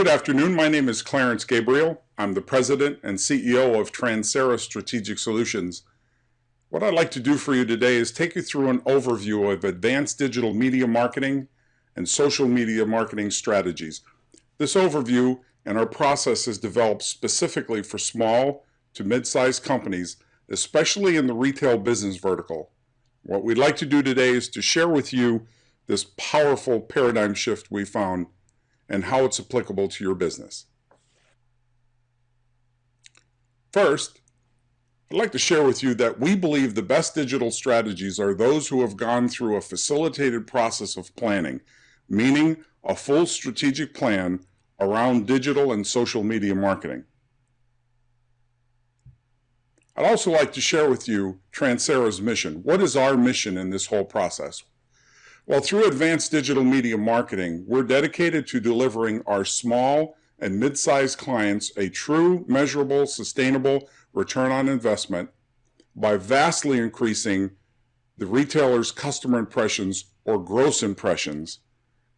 Good afternoon. My name is Clarence Gabriel. I'm the President and CEO of Transcera Strategic Solutions. What I'd like to do for you today is take you through an overview of advanced digital media marketing and social media marketing strategies. This overview and our process is developed specifically for small to mid-sized companies, especially in the retail business vertical. What we'd like to do today is to share with you this powerful paradigm shift we found and how it's applicable to your business. First, I'd like to share with you that we believe the best digital strategies are those who have gone through a facilitated process of planning, meaning a full strategic plan around digital and social media marketing. I'd also like to share with you Transcera's mission. What is our mission in this whole process? Well, through advanced digital media marketing, we're dedicated to delivering our small and mid-sized clients a true, measurable, sustainable return on investment by vastly increasing the retailer's customer impressions or gross impressions.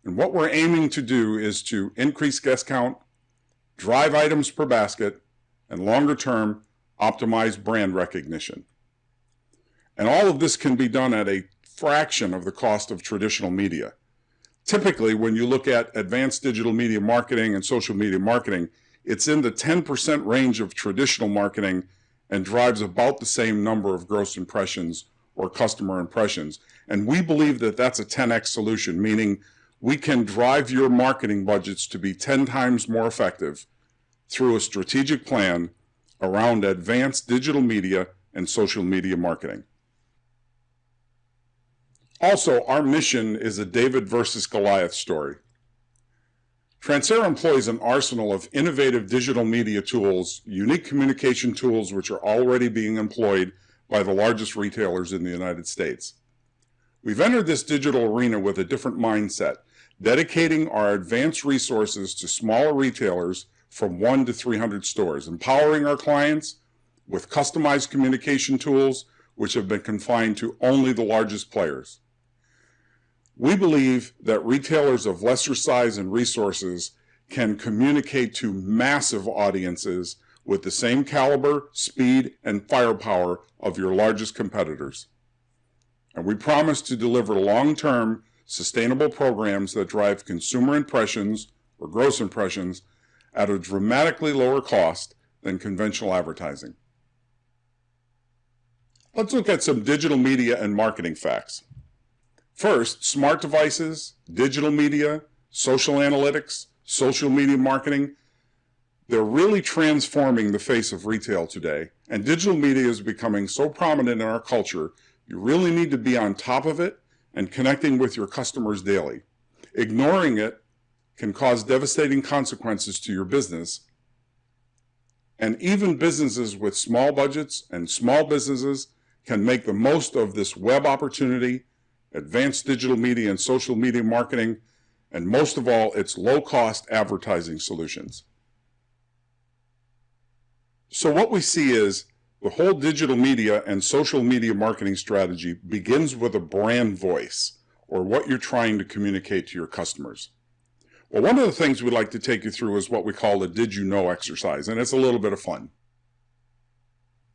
And what we're aiming to do is to increase guest count, drive items per basket, and longer term, optimize brand recognition. And all of this can be done at a fraction of the cost of traditional media. Typically, when you look at advanced digital media marketing and social media marketing, it's in the 10% range of traditional marketing and drives about the same number of gross impressions or customer impressions. And we believe that that's a 10x solution, meaning we can drive your marketing budgets to be 10 times more effective through a strategic plan around advanced digital media and social media marketing. Also, our mission is a David versus Goliath story. Transcera employs an arsenal of innovative digital media tools, unique communication tools which are already being employed by the largest retailers in the United States. We've entered this digital arena with a different mindset, dedicating our advanced resources to smaller retailers from 1 to 300 stores, empowering our clients with customized communication tools which have been confined to only the largest players. We believe that retailers of lesser size and resources can communicate to massive audiences with the same caliber, speed, and firepower of your largest competitors. And we promise to deliver long-term, sustainable programs that drive consumer impressions or gross impressions at a dramatically lower cost than conventional advertising. Let's look at some digital media and marketing facts. First, smart devices, digital media, social analytics, social media marketing, they're really transforming the face of retail today. And digital media is becoming so prominent in our culture, you really need to be on top of it and connecting with your customers daily. Ignoring it can cause devastating consequences to your business. And even businesses with small budgets and small businesses can make the most of this web opportunity, advanced digital media and social media marketing, and most of all, its low-cost advertising solutions. So what we see is the whole digital media and social media marketing strategy begins with a brand voice, or what you're trying to communicate to your customers. Well, one of the things we'd like to take you through is what we call the Did You Know exercise, and it's a little bit of fun.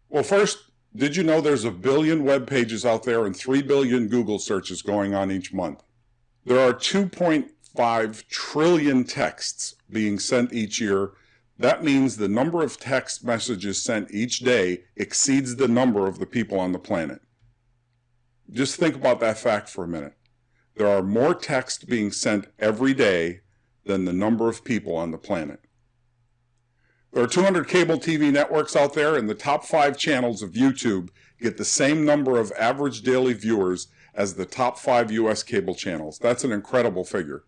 Well, first, did you know there's 1 billion web pages out there and 3 billion Google searches going on each month? There are 2.5 trillion texts being sent each year. That means the number of text messages sent each day exceeds the number of the people on the planet. Just think about that fact for a minute. There are more texts being sent every day than the number of people on the planet. There are 200 cable TV networks out there, and the top 5 channels of YouTube get the same number of average daily viewers as the top 5 US cable channels. That's an incredible figure.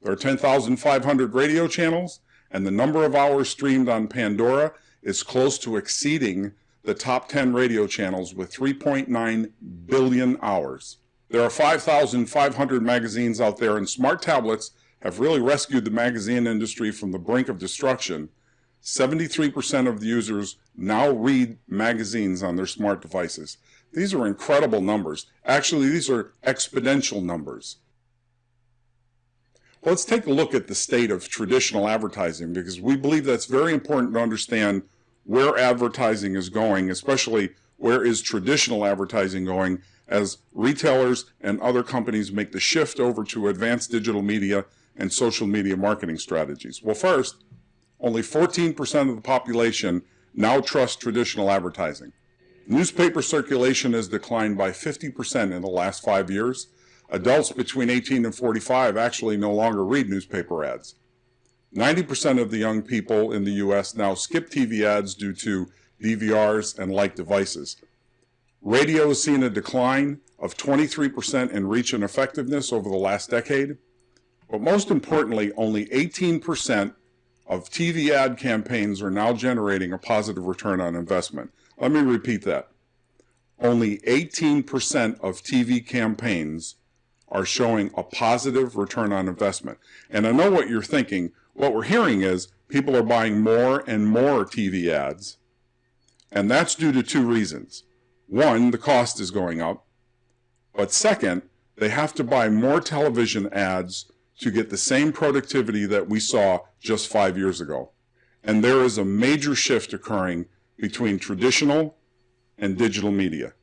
There are 10,500 radio channels, and the number of hours streamed on Pandora is close to exceeding the top 10 radio channels with 3.9 billion hours. There are 5,500 magazines out there, and smart tablets have really rescued the magazine industry from the brink of destruction. 73% of the users now read magazines on their smart devices. These are incredible numbers. Actually, these are exponential numbers. Let's take a look at the state of traditional advertising, because we believe that's very important to understand where advertising is going, especially where is traditional advertising going as retailers and other companies make the shift over to advanced digital media and social media marketing strategies. Well, first, only 14% of the population now trust traditional advertising. Newspaper circulation has declined by 50% in the last 5 years. Adults between 18 and 45 actually no longer read newspaper ads. 90% of the young people in the U.S. now skip TV ads due to DVRs and like devices. Radio has seen a decline of 23% in reach and effectiveness over the last decade. But most importantly, only 18% of TV ad campaigns are now generating a positive return on investment. Let me repeat that. Only 18% of TV campaigns are showing a positive return on investment. And I know what you're thinking. What we're hearing is people are buying more and more TV ads. And that's due to two reasons. One, the cost is going up. But second, they have to buy more television ads to get the same productivity that we saw just 5 years ago. And there is a major shift occurring between traditional and digital media.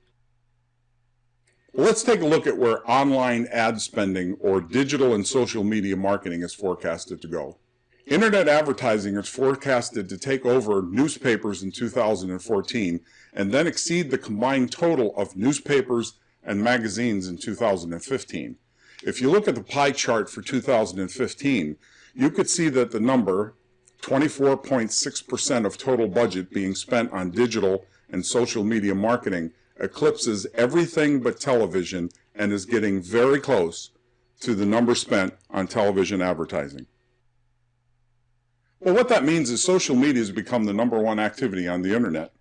Let's take a look at where online ad spending or digital and social media marketing is forecasted to go. Internet advertising is forecasted to take over newspapers in 2014 and then exceed the combined total of newspapers and magazines in 2015. If you look at the pie chart for 2015, you could see that the number, 24.6% of total budget being spent on digital and social media marketing, eclipses everything but television and is getting very close to the number spent on television advertising. Well, what that means is social media has become the #1 activity on the internet,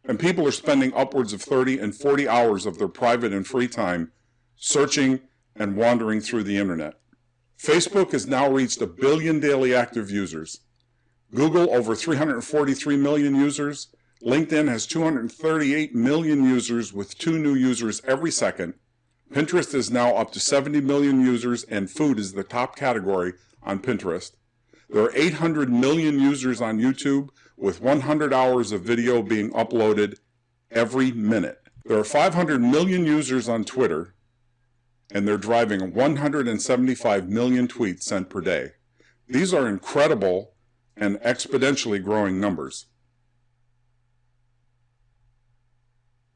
and people are spending upwards of 30 and 40 hours of their private and free time searching and wandering through the internet. Facebook has now reached 1 billion daily active users. Google over 343 million users. LinkedIn has 238 million users with 2 new users every second. Pinterest is now up to 70 million users, and food is the top category on Pinterest. There are 800 million users on YouTube, with 100 hours of video being uploaded every minute. There are 500 million users on Twitter, and they're driving 175 million tweets sent per day. These are incredible and exponentially growing numbers.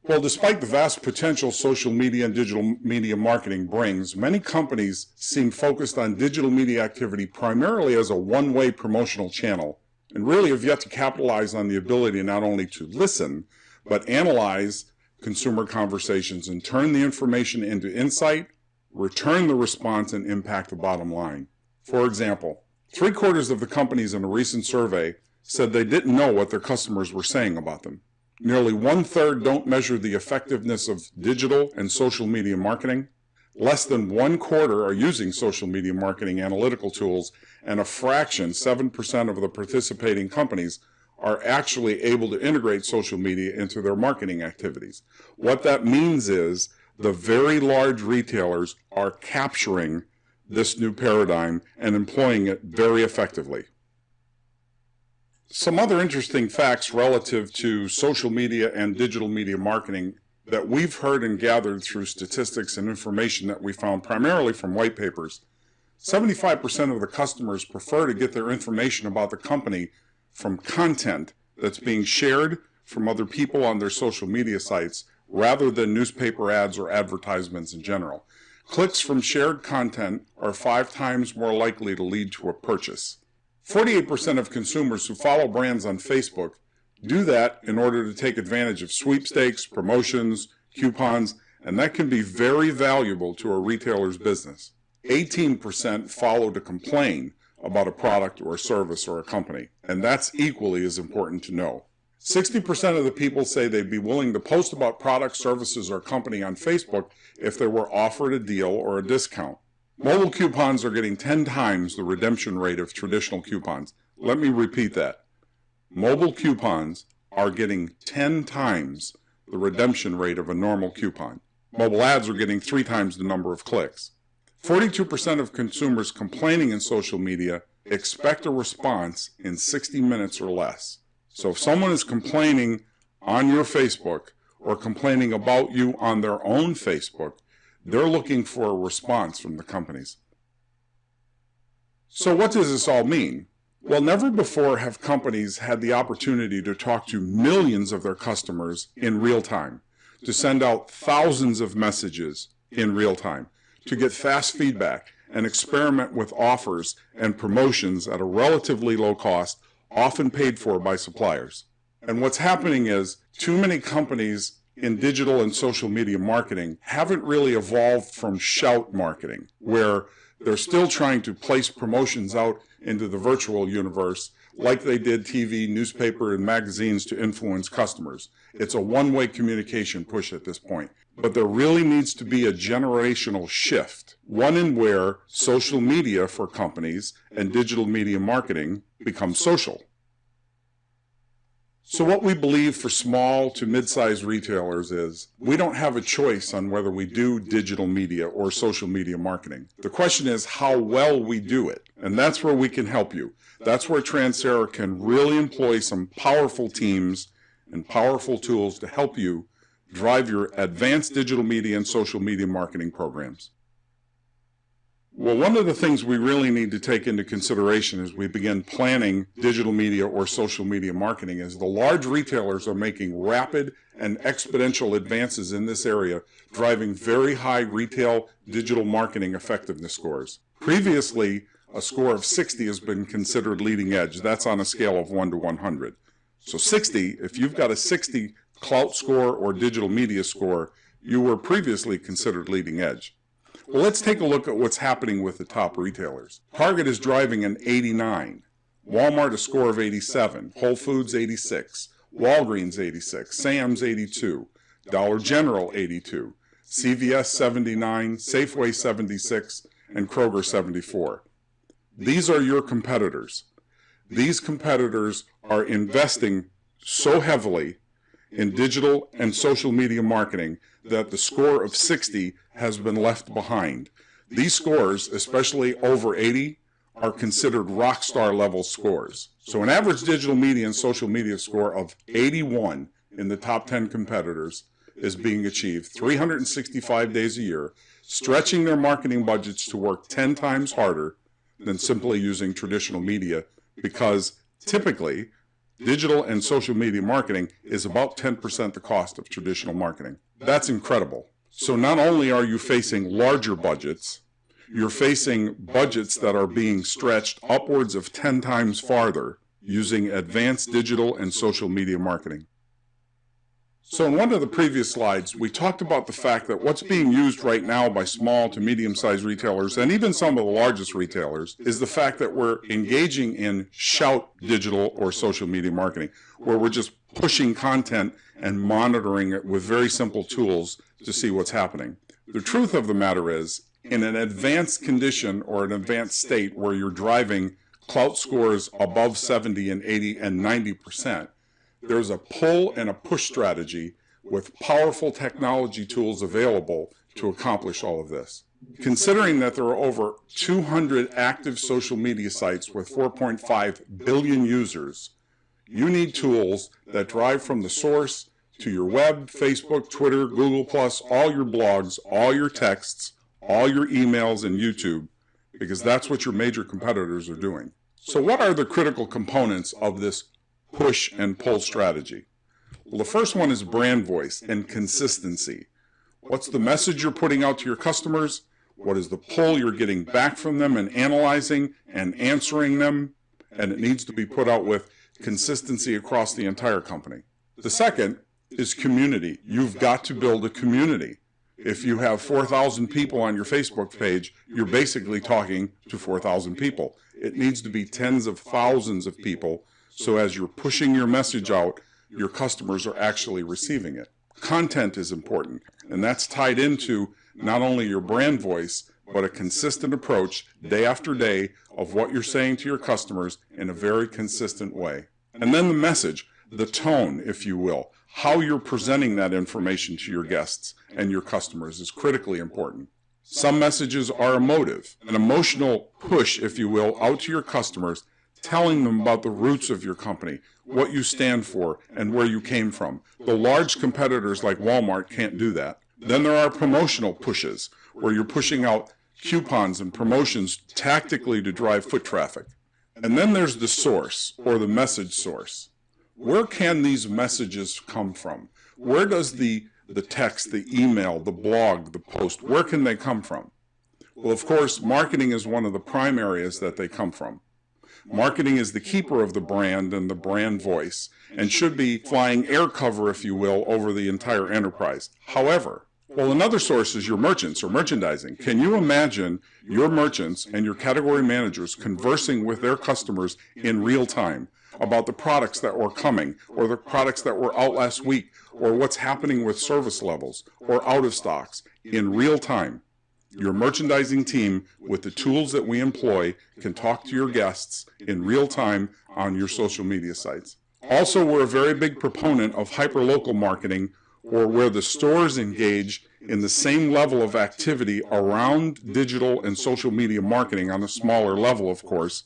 Well, despite the vast potential social media and digital media marketing brings, many companies seem focused on digital media activity primarily as a one-way promotional channel, and really have yet to capitalize on the ability not only to listen, but analyze consumer conversations and turn the information into insight, return the response, and impact the bottom line. For example, 3/4 of the companies in a recent survey said they didn't know what their customers were saying about them. Nearly 1/3 don't measure the effectiveness of digital and social media marketing. Less than 1/4 are using social media marketing analytical tools, and a fraction, 7% of the participating companies, are actually able to integrate social media into their marketing activities. What that means is the very large retailers are capturing this new paradigm and employing it very effectively. Some other interesting facts relative to social media and digital media marketing that we've heard and gathered through statistics and information that we found primarily from white papers. 75% of the customers prefer to get their information about the company from content that's being shared from other people on their social media sites rather than newspaper ads or advertisements in general. Clicks from shared content are 5 times more likely to lead to a purchase. 48% of consumers who follow brands on Facebook do that in order to take advantage of sweepstakes, promotions, coupons, and that can be very valuable to a retailer's business. 18% follow to complain about a product or a service or a company, and that's equally as important to know. 60% of the people say they'd be willing to post about products, services, or company on Facebook if they were offered a deal or a discount. Mobile coupons are getting 10 times the redemption rate of traditional coupons. Let me repeat that. Mobile coupons are getting 10 times the redemption rate of a normal coupon. Mobile ads are getting 3 times the number of clicks. 42% of consumers complaining in social media expect a response in 60 minutes or less. So if someone is complaining on your Facebook or complaining about you on their own Facebook, they're looking for a response from the companies. So what does this all mean? Well, never before have companies had the opportunity to talk to millions of their customers in real time, to send out thousands of messages in real time, to get fast feedback and experiment with offers and promotions at a relatively low cost, often paid for by suppliers. And what's happening is too many companies in digital and social media marketing haven't really evolved from shout marketing, where they're still trying to place promotions out into the virtual universe like they did TV, newspaper, and magazines to influence customers. It's a one-way communication push at this point. But there really needs to be a generational shift, one in where social media for companies and digital media marketing becomes social. So what we believe for small to mid-sized retailers is we don't have a choice on whether we do digital media or social media marketing. The question is how well we do it, and that's where we can help you. That's where Transcera can really employ some powerful teams and powerful tools to help you drive your advanced digital media and social media marketing programs. Well, one of the things we really need to take into consideration as we begin planning digital media or social media marketing is the large retailers are making rapid and exponential advances in this area, driving very high retail digital marketing effectiveness scores. Previously, a score of 60 has been considered leading edge. That's on a scale of 1 to 100. So 60, if you've got a 60 clout score or digital media score, you were previously considered leading edge. Well, let's take a look at what's happening with the top retailers. Target is driving an 89, Walmart a score of 87, Whole Foods 86, Walgreens 86, Sam's 82, Dollar General 82, CVS 79, Safeway 76, and Kroger 74. These are your competitors. These competitors are investing so heavily in digital and social media marketing that the score of 60 has been left behind. These scores, especially over 80, are considered rock star level scores. So an average digital media and social media score of 81 in the top 10 competitors is being achieved 365 days a year, stretching their marketing budgets to work 10 times harder than simply using traditional media, because typically digital and social media marketing is about 10% the cost of traditional marketing. That's incredible. So not only are you facing larger budgets, you're facing budgets that are being stretched upwards of 10 times farther using advanced digital and social media marketing. So in one of the previous slides, we talked about the fact that what's being used right now by small to medium-sized retailers, and even some of the largest retailers, is the fact that we're engaging in shout digital or social media marketing, where we're just pushing content and monitoring it with very simple tools to see what's happening. The truth of the matter is, in an advanced condition or an advanced state where you're driving clout scores above 70 and 80 and 90%, there's a pull and a push strategy with powerful technology tools available to accomplish all of this. Considering that there are over 200 active social media sites with 4.5 billion users, you need tools that drive from the source to your web, Facebook, Twitter, Google+, all your blogs, all your texts, all your emails, and YouTube, because that's what your major competitors are doing. So what are the critical components of this push and pull strategy? Well, the first one is brand voice and consistency. What's the message you're putting out to your customers? What is the pull you're getting back from them and analyzing and answering them? And it needs to be put out with consistency across the entire company. The second is community. You've got to build a community. If you have 4,000 people on your Facebook page, you're basically talking to 4,000 people. It needs to be tens of thousands of people, so as you're pushing your message out, your customers are actually receiving it. Content is important, and that's tied into not only your brand voice, but a consistent approach day after day of what you're saying to your customers in a very consistent way. And then the message, the tone, if you will, how you're presenting that information to your guests and your customers is critically important. Some messages are emotive, an emotional push, if you will, out to your customers, telling them about the roots of your company, what you stand for, and where you came from. The large competitors like Walmart can't do that. Then there are promotional pushes, where you're pushing out coupons and promotions tactically to drive foot traffic. And then there's the source, or the message source. Where can these messages come from? Where does the text, the email, the blog, the post, where can they come from? Well, of course, marketing is one of the prime areas that they come from. Marketing is the keeper of the brand and the brand voice, and should be flying air cover, if you will, over the entire enterprise. However, well, another source is your merchants or merchandising. Can you imagine your merchants and your category managers conversing with their customers in real time about the products that were coming, or the products that were out last week, or what's happening with service levels, or out of stocks in real time? Your merchandising team, with the tools that we employ, can talk to your guests in real time on your social media sites. Also, we're a very big proponent of hyperlocal marketing, or where the stores engage in the same level of activity around digital and social media marketing on a smaller level, of course,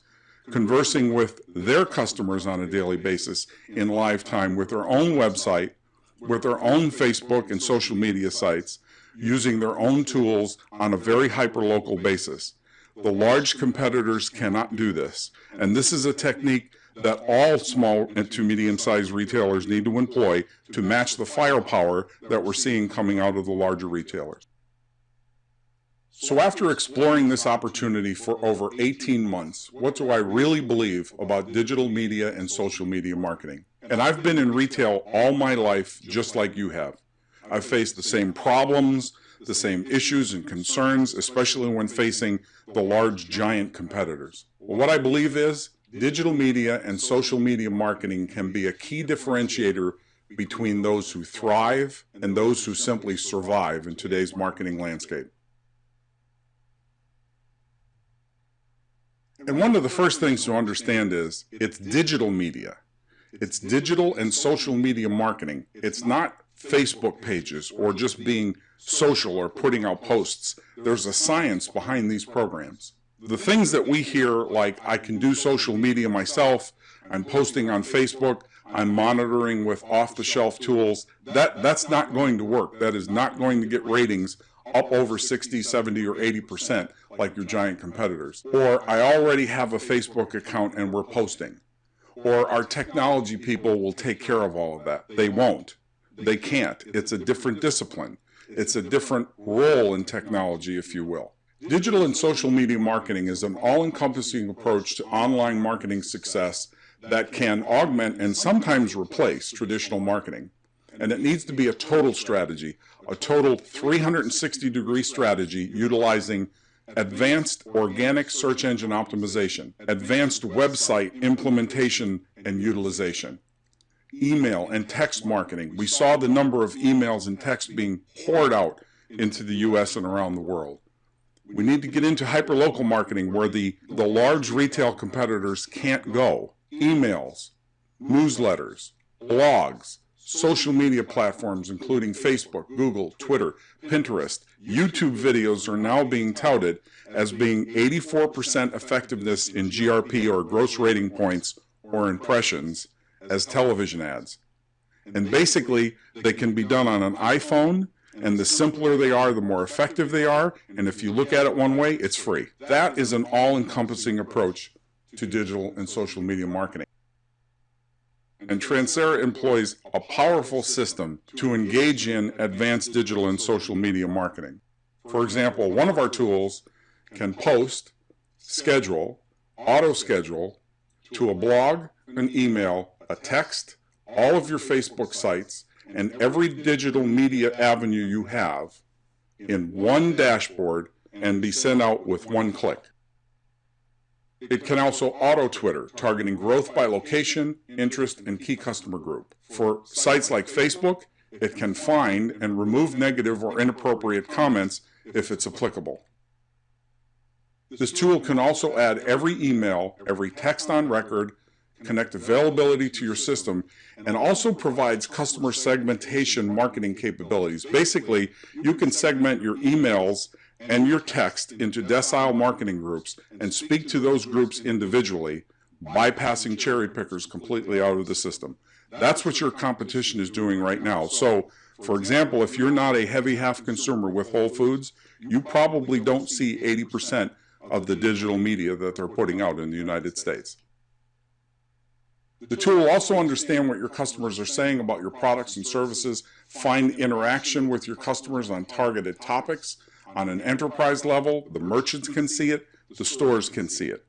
conversing with their customers on a daily basis in live time with their own website, with their own Facebook and social media sites, using their own tools on a very hyperlocal basis. The large competitors cannot do this, and this is a technique that all small to medium-sized retailers need to employ to match the firepower that we're seeing coming out of the larger retailers. So after exploring this opportunity for over 18 months, what do I really believe about digital media and social media marketing? And I've been in retail all my life, just like you have. I've faced the same problems, the same issues and concerns, especially when facing the large giant competitors. Well, what I believe is digital media and social media marketing can be a key differentiator between those who thrive and those who simply survive in today's marketing landscape. And one of the first things to understand is it's digital media. It's digital and social media marketing. It's not Facebook pages or just being social or putting out posts. There's a science behind these programs. The things that we hear, like I can do social media myself, I'm posting on Facebook, I'm monitoring with off-the-shelf tools, that's not going to work. That is not going to get ratings up over 60, 70, or 80% like your giant competitors. Or I already have a Facebook account and we're posting. Or our technology people will take care of all of that. They won't. They can't. It's a different discipline. It's a different role in technology, if you will. Digital and social media marketing is an all-encompassing approach to online marketing success that can augment and sometimes replace traditional marketing. And it needs to be a total strategy, a total 360-degree strategy utilizing advanced organic search engine optimization, advanced website implementation and utilization, email and text marketing. We saw the number of emails and text being poured out into the U.S. and around the world. We need to get into hyperlocal marketing where the large retail competitors can't go. Emails, newsletters, blogs, social media platforms including Facebook, Google, Twitter, Pinterest, YouTube videos are now being touted as being 84% effectiveness in GRP or gross rating points or impressions as television ads. And basically, they can be done on an iPhone, and the simpler they are, the more effective they are, and if you look at it one way, it's free. That is an all-encompassing approach to digital and social media marketing. And Transcera employs a powerful system to engage in advanced digital and social media marketing. For example, one of our tools can post, schedule, auto-schedule to a blog, an email, a text, all of your Facebook sites, and every digital media avenue you have in one dashboard and be sent out with one click. It can also auto-Twitter, targeting growth by location, interest, and key customer group. For sites like Facebook, it can find and remove negative or inappropriate comments if it's applicable. This tool can also add every email, every text on record, connect availability to your system, and also provides customer segmentation marketing capabilities. Basically, you can segment your emails and your text into decile marketing groups and speak to those groups individually, bypassing cherry pickers completely out of the system. That's what your competition is doing right now. So, for example, if you're not a heavy half consumer with Whole Foods, you probably don't see 80% of the digital media that they're putting out in the United States. The tool will also understand what your customers are saying about your products and services, find interaction with your customers on targeted topics. On an enterprise level, the merchants can see it, the stores can see it.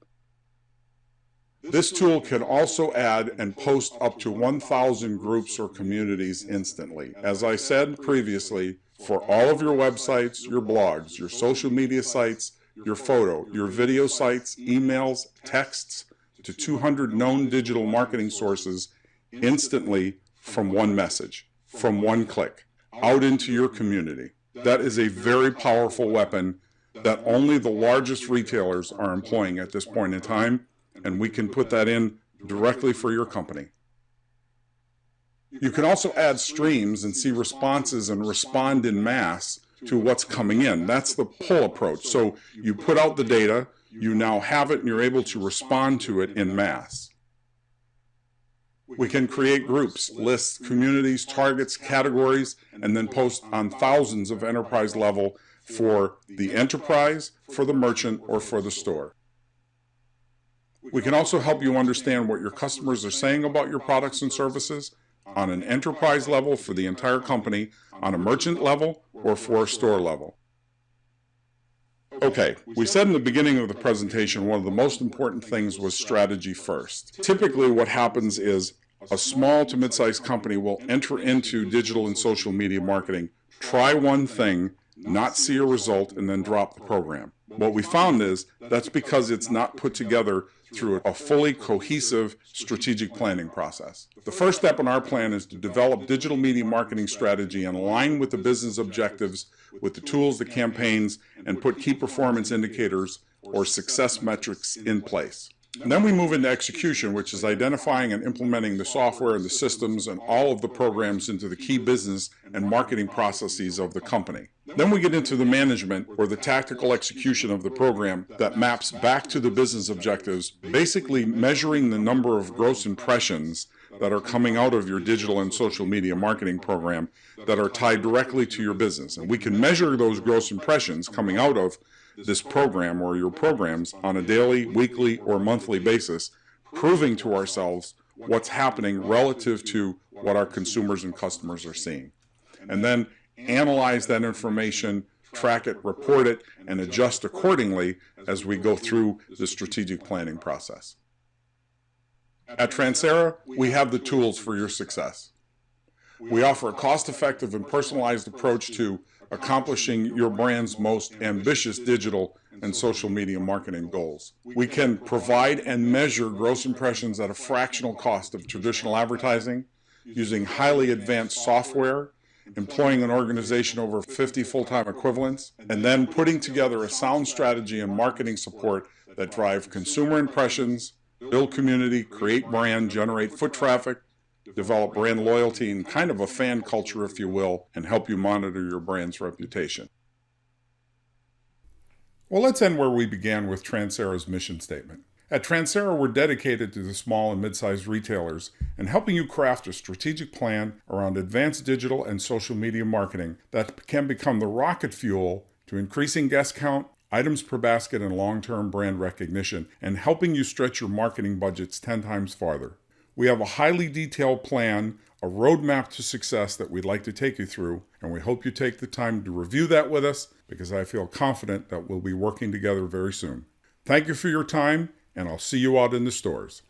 This tool can also add and post up to 1,000 groups or communities instantly. As I said previously, for all of your websites, your blogs, your social media sites, your photo, your video sites, emails, texts, to 200 known digital marketing sources instantly from one message, from one click, out into your community. That is a very powerful weapon that only the largest retailers are employing at this point in time, and we can put that in directly for your company. You can also add streams and see responses and respond in mass to what's coming in. That's the pull approach. So you put out the data, you now have it, and you're able to respond to it in mass. We can create groups, lists, communities, targets, categories, and then post on thousands of enterprise level for the enterprise, for the merchant, or for the store. We can also help you understand what your customers are saying about your products and services on an enterprise level for the entire company, on a merchant level, or for a store level. Okay, we said in the beginning of the presentation one of the most important things was strategy first. Typically what happens is a small to mid-sized company will enter into digital and social media marketing, try one thing, not see a result, and then drop the program. What we found is that's because it's not put together through a fully cohesive strategic planning process. The first step in our plan is to develop digital media marketing strategy and align with the business objectives, with the tools, the campaigns, and put key performance indicators or success metrics in place. And then we move into execution, which is identifying and implementing the software and the systems and all of the programs into the key business and marketing processes of the company. Then we get into the management or the tactical execution of the program that maps back to the business objectives, basically measuring the number of gross impressions that are coming out of your digital and social media marketing program that are tied directly to your business. And we can measure those gross impressions coming out of this program or your programs on a daily, weekly, or monthly basis, proving to ourselves what's happening relative to what our consumers and customers are seeing. And then analyze that information, track it, report it, and adjust accordingly as we go through the strategic planning process. At Transcera, we have the tools for your success. We offer a cost-effective and personalized approach to accomplishing your brand's most ambitious digital and social media marketing goals. We can provide and measure gross impressions at a fractional cost of traditional advertising, using highly advanced software, employing an organization over 50 full-time equivalents, and then putting together a sound strategy and marketing support that drive consumer impressions, build community, create brand, generate foot traffic, develop brand loyalty, and kind of a fan culture, if you will, and help you monitor your brand's reputation. Well, let's end where we began with Transcera's mission statement. At Transcera, we're dedicated to the small and mid-sized retailers and helping you craft a strategic plan around advanced digital and social media marketing that can become the rocket fuel to increasing guest count, items per basket, and long-term brand recognition, and helping you stretch your marketing budgets 10 times farther. We have a highly detailed plan, a roadmap to success that we'd like to take you through, and we hope you take the time to review that with us because I feel confident that we'll be working together very soon. Thank you for your time, and I'll see you out in the stores.